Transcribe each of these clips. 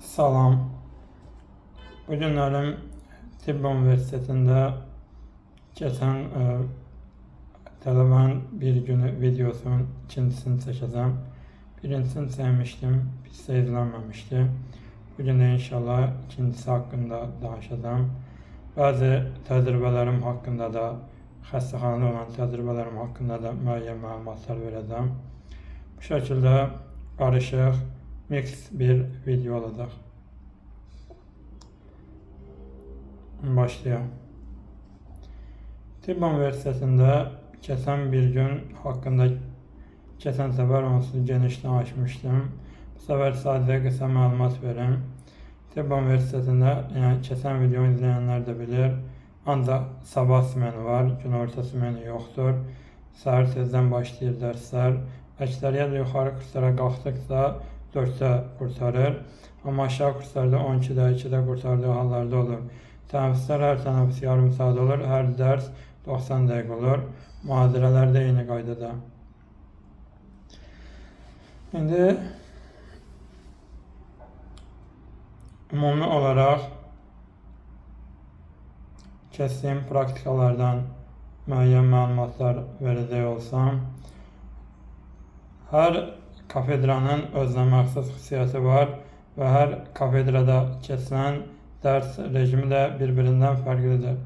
Salam. Bugünlerim Tibb Üniversitesi'nde geçen tələbənin bir günü videosunun ikincisini çəkəcəm. Birincisini sevmiştim, pis də izlənməmişdi. Bugün de inşallah ikincisi hakkında danışacağım. Bazı təcrübələrim hakkında da, xəstəxanada olan təcrübələrim hakkında da müəyyən məlumatlar verəcəm. Bu şəkildə qarışıq, mix bir video olacaq. Başlayalım. Tibb Üniversitesi'nde geçen bir gün hakkında geçen sefer onsuz geniş danışmıştım. Bu sefer sadece kısa məlumat verim. Tibb Üniversitesi'nde yani geçen videomu izleyenler de bilir. Ancak sabah smeni var, gün orta smeni yoktur. Səhər tezdən başlayır dərslər. Əksəriyyət yuxarı kurslara qalxdıqca 4'te kurtarır. Ama aşağı kurslarda 12'de 2'de kurtardığı hallarda olur. Teneffüsler her teneffüs yarım saat olur. Her ders 90 dakika olur. Muhadirələr də eyni qaydada. Şimdi ümumi olarak keçdiyim praktikalardan müəyyən məlumatlar verəcək olsam, her kafedranın özünə məxsus xüsusiyyəti var ve her kafedrada keçilən ders rejimi de birbirinden farklıdır.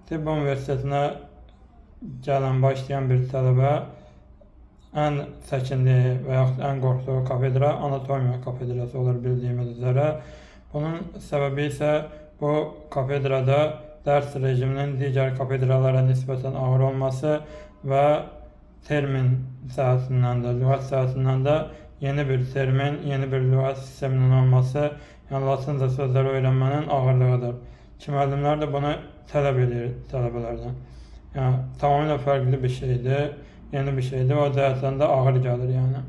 Tibb Üniversitesi'ne gelen başlayan bir tələbə en çəkindiyi və yaxud en qorxduğu kafedra anatomiya kafedrası olur bildiğimiz üzere. Bunun sebebi ise bu kafedrada ders rejiminin diğer kafedralara nispeten ağır olması ve termin sahəsindən də, lüğət sahəsindən də yeni bir termin, yeni bir lüğət sisteminin olması, yani Latince sözleri öğrenmenin ağırlığıdır. Ki müəllimlər də bunu tələb edir tələbələrdən. Yani tamamıyla farklı bir şeydi, yeni bir şeydi. O cəhətdən də ağır gəlir yani.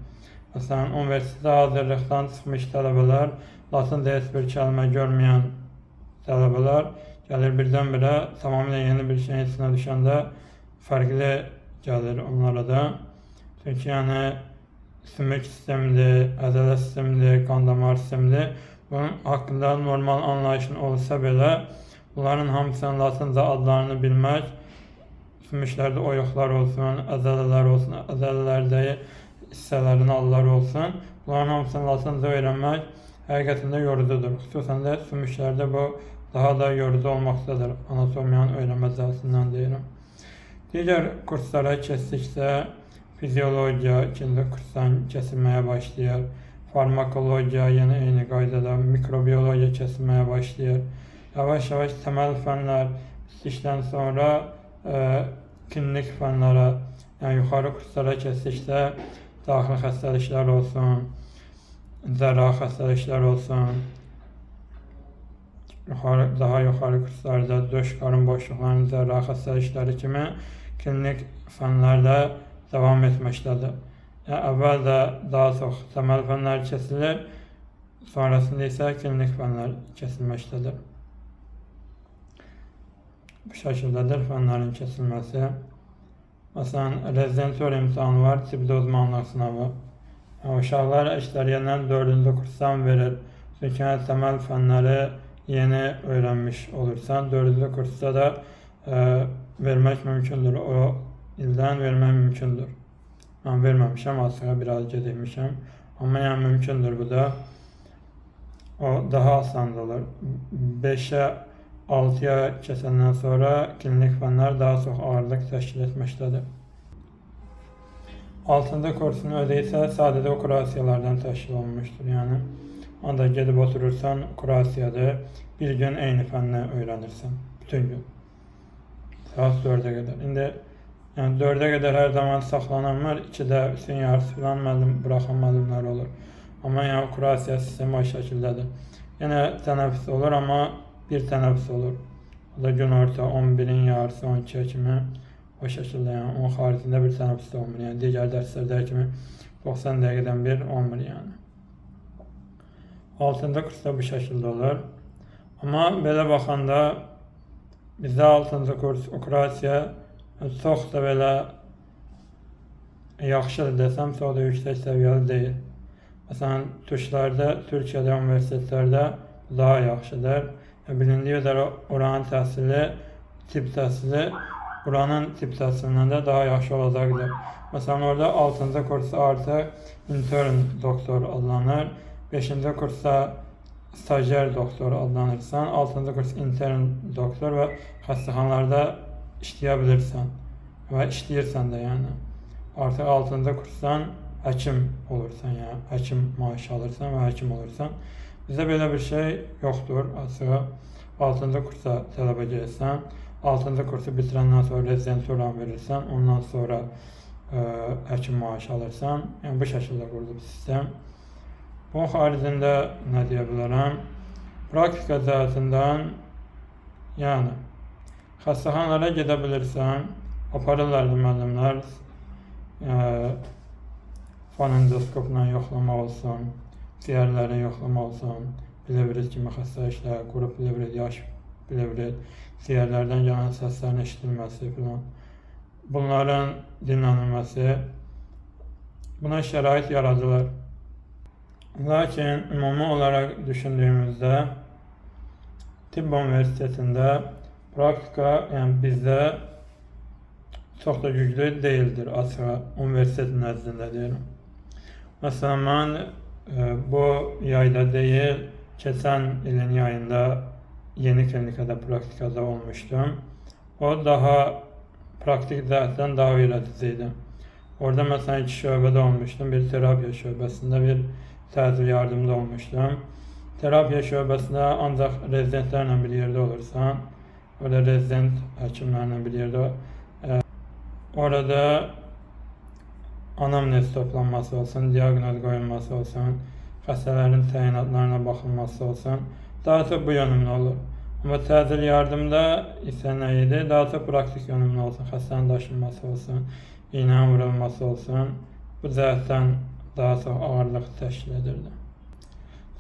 Məsələn, üniversitede hazırlıqdan çıxmış tələbələr, Latince heç bir kəlmə görməyən tələbələr gəlir birdən-birə tamamıyla yeni bir şeyin içine düşəndə farklı gəlir onlara da. Çünki yani sümük sistemidir, əzələ sistemidir, qan damar sistemidir. Bunun hakkında normal anlayışın olsa bile bunların hamısının Latince adlarını bilmek, sümüşlerde oyuqlar olsun, əzələlər olsun, əzələlerde hissələrin adları olsun, bunların hamısını Latince öğrenmek həqiqətində yorucudur. Xüsusən də sümüşlerde bu daha da yorucu olmaktadır. Anatomiyanın öğrenmə cəhəsindən deyirəm. Diğer kurslara keçdikcə fizyologiya ikinci kursdan kesilmeye başlayır. Farmakologiya yine eyni qaydada, mikrobiyologiya kesilmeye başlayır. Yavaş yavaş temel fənlər bitdikdən sonra klinik fənlərə, yani yuxarı kurslara keçdikdə daxili xəstəliklər olsun, cərrahi xəstəliklər olsun, daha yuxarı kurslarda döş qarın boşluqlarının cərrahi xəstəlikləri kimi klinik fənlərdə devam etməkdədir. Yani əvvəl də daha çox temel fənlər kesilir, sonrasında isə klinik fənlər kesilməkdədir. Bu şəkildədir fənlərin kesilməsi. Məsələn, rezidentur imtahanı var, tibbdə uzmanlıq sınavı. Yani uşaqlar əksəriyyətlə 4-cü kursdan verir. Çünki temel fənləri yeni öğrenmiş olursan, 4-cü kursda da vermək mümkündür. O ildən vermək mümkündür. Ben vermemişim, aslında biraz gecikmişim. Ama yani mümkündür bu da. O daha asan olur. 5'e 6'ya keçəndən sonra klinik fənlər daha çox ağırlıq təşkil etməkdədir. 6-cı kursun özü isə sadəcə kurasiyalardan təşkil olunmuşdur. Yani onda gedib oturursan kurasiyadır. Bir gün eyni fənni öğrenirsən. Bütün gün. Saat 4'e kadar. İndi yani 4'e kadar her zaman saxlanan var. 2'də üstün yarısı filan bırakan müəllimlər olur. Ama yani kurasiya sistemi o şəkildədir. Yine teneffüs olur ama bir teneffüs olur. O da gün orta 11'in yarısı 12'ye kimi o şəkildə yani. Onun haricində bir teneffüs olmur. Yani diğer derslerde kimi 90 dəqiqədən bir olmur yani. 6-cı kursda bu şəkildə olur. Ama belə baxanda bizdə 6-cı kurs kurasiya çox da belə yaxşıdır desəm, çox da yüksək səviyyəli deyil. Məsələn, Türkiyədə universitetlərdə daha yaxşıdır. Bilindiyi üzrə oranın təhsili, tibb təhsili buranın tibb təhsilindən də daha yaxşı olacaqdır. Məsələn, orada 6-cı kursda artıq intern doktor adlanır, 5-ci kursda stajyer doktor adlanırsan, 6-cı kurs intern doktor və xəstəxanalarda işləyə bilirsən və işləyirsən də yəni. Artıq 6-cı kursdan həkim olursan, yəni həkim maaşı alırsan və həkim olursan. Bizdə belə bir şey yoxdur, açığı. 6-cı kursa tələbə gəlsən, 6-cı kursu bitirəndən sonra rezidenturanı verirsən, ondan sonra həkim maaşı alırsan. Yəni bu şəkildə qurulub sistem. Bunun xaricində nə deyə bilərəm? Praktika cəhətindən, yəni xəstəxanalara gedə bilirsən, aparırlar müəllimlər, fonendoskopla yoxlama olsun, ciyərləri yoxlama olsun, plevrit kimi xəstəliklər, quru plevrit, yaş plevrit, ciyərlərdən gələn səslərin eşidilməsi filan. Bunların dinlənilməsi, buna şərait yaradılır. Lakin ümumi olaraq düşündüyümüzdə tibb universitetində praktika, yəni bizdə çox da güclü deyildir, açığa universitet nəzdində deyirəm. Məsələn, mən bu yayda deyil, keçən ilin yayında yeni klinikada praktikada olmuşdum. O daha praktik cəhətdən daha öyrədici idi. Orada məsələn 2 şöbədə olmuşdum. Bir terapiya şöbəsində, bir təcil yardımda olmuşdum. Terapiya şöbəsində ancaq rezidentlərlə bir yerdə olursan, orada rezident həkimlərlə bir yerdə orada anamnez toplanması olsun, diaqnoz qoyulması olsun, xəstələrin təyinatlarına baxılması olsun, daha çox bu yönümlü olur. Amma təcil yardımda isə nə idi? Daha çox praktik yönümlü olsun, xəstənin daşınması olsun, iynənin vurulması olsun. Bu cəhətdən daha çox ağırlıq təşkil edirdi.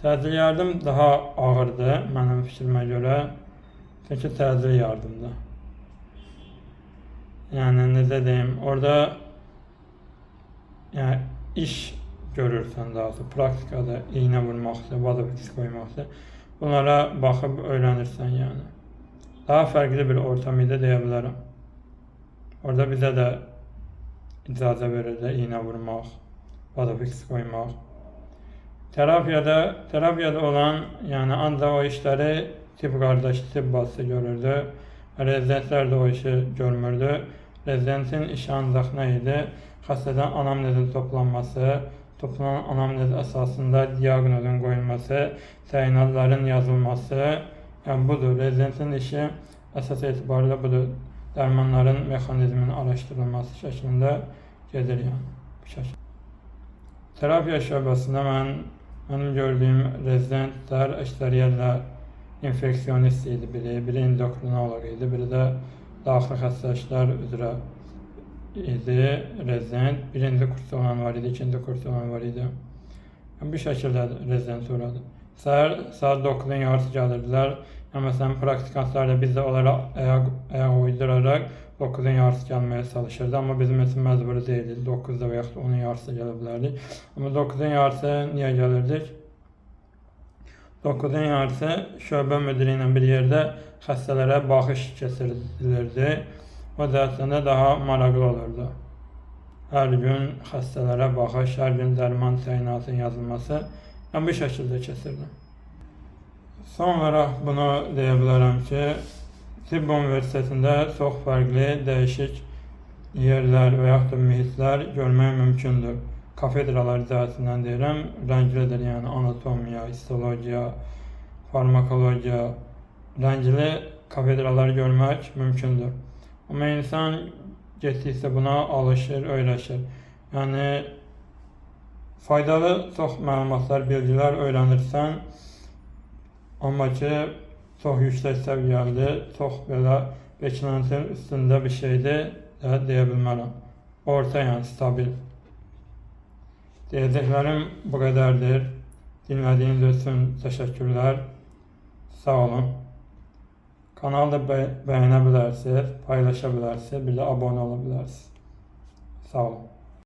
Təcil yardım daha ağırdır mənim fikrimə görə, çünki təcil yardımdır. Yəni necə deyim, orada yəni iş görürsən daha çox, praktikada iynə vurmaqdır, vazofiks qoymaqdır. Bunlara baxıb öyrənirsən yəni. Daha fərqli bir ortam idi deyə bilərəm. Orada bizə də icazə verirdi iynə vurmaq, vazofiks qoymaq. Terapiyada olan, yəni ancaq o işləri tibb qardaşı, tibb bacısı görürdü. Rezidentlər də o işi görmürdü. Rezidentin işi ancaq nə idi? Xəstədən anamnezin toplanması, toplanan anamnez əsasında diaqnozun qoyulması, təyinatların yazılması, yəni budur. Rezidentin işi əsas etibarilə budur. Dərmanların mexanizminin araşdırılması şəklində gedir yəni. Bu şəkildə. Terapiya şöbəsində mənim gördüyüm rezidentlər əksəriyyətlə infeksionist idi biri endokrinoloq idi, biri də daxili xəstəliklər üzrə idi, rezident. Birinci kursu olan var idi, ikinci kursu olan var idi. Bu şəkildə rezidenturadır. Səhər saat 9-un yarısı gəlirdilər. Məsələn, praktikantlar da biz də onlara ayaq uyduraraq 9-un yarısı gəlməyə çalışırdı. Amma bizim üçün məcburi deyildi. 9-da və yaxud 10-un yarısı gələ bilərdik. Amma 9-un yarısı niyə gəlirdik? 9-un yarısı şöbə müdiri ilə bir yerdə xəstələrə baxış keçirilirdi. O cəhətdən də daha maraqlı olurdu. Hər gün xəstələrə baxış, hər gün dərman təyinatının yazılması bu şəkildə keçirdi. Son olaraq bunu deyə bilərəm ki, tibb universitetində çox fərqli, dəyişik yerlər və yaxud da mühitlər görmək mümkündür. Kafedralar cəhətindən deyirəm, rənglidir, yəni anatomiya, histologiya, farmakologiya, rəngli kafedralar görmək mümkündür. Amma insan getdikcə buna alışır, öyrəşir. Yəni faydalı çox məlumatlar, bilgilər öyrənirsən, amma ki, çox yüksək səviyyəli, çox belə bekləntin üstündə bir şeydir deyə bilmərəm. Orta, yəni stabil. Deyəcəklərim bu qədərdir. Dinlədiyiniz üçün təşəkkürlər. Sağ olun. Kanalı da bəyənə bilərsiniz, paylaşa bilərsiniz, bir də abunə ola bilərsiniz. Sağ olun.